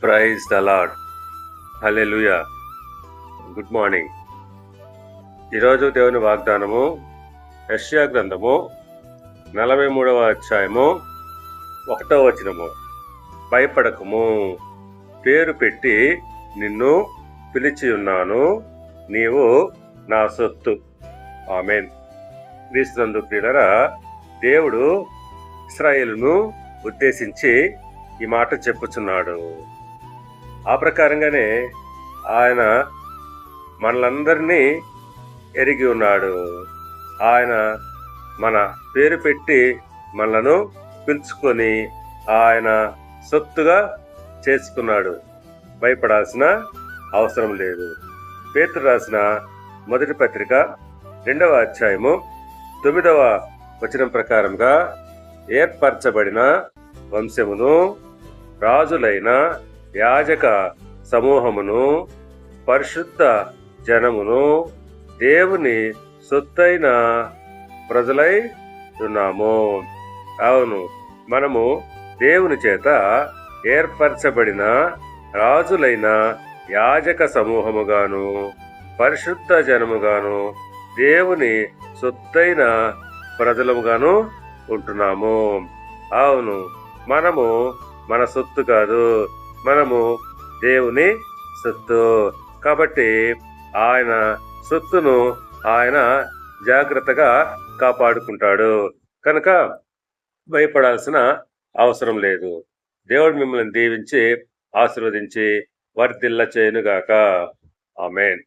Praise the lord. Hallelujah. Good morning. ఈరోజు దేవుని వాగ్దానము యెషయా గ్రంథము 43వ అధ్యాయము 1వ వచనము. భయపడకము, పేరు పెట్టి నిన్ను పిలిచి ఉన్నాను, నీవు నా సొత్తు. ఆమేన్. క్రీస్తునందు ప్రియులారా, దేవుడు ఇశ్రాయేలును ఉద్దేశించి ఈ మాట చెప్పుచున్నాడు. ఆ ప్రకారంగానే ఆయన మనలందరినీ ఎరిగి ఉన్నాడు. ఆయన మన పేరు పెట్టి మనలను పిలుచుకొని ఆయన సొత్తుగా చేసుకున్నాడు. భయపడాల్సిన అవసరం లేదు. పేతురు రాసిన మొదటి పత్రిక 2వ అధ్యాయము 9వ వచనం ప్రకారంగా ఏర్పరచబడిన వంశమును, రాజులైన యాజక సమూహమును, పరిశుద్ధ జనమును, దేవుని సొత్తైన ప్రజలై ఉన్నాము. అవును, మనము దేవుని చేత ఏర్పరచబడిన రాజులైన యాజక సమూహముగాను, పరిశుద్ధ జనముగాను, దేవుని సొత్తైన ప్రజలముగాను ఉంటున్నాము. అవును, మనము మన సొత్తు కాదు, మనము దేవుని సొత్తు. కాబట్టి ఆయన సొత్తును ఆయన జాగ్రత్తగా కాపాడుకుంటాడు. కనుక భయపడాల్సిన అవసరం లేదు. దేవుడు మిమ్మల్ని దీవించి ఆశీర్వదించి వర్ధిల్ల చేయునుగాక. ఆమేన్.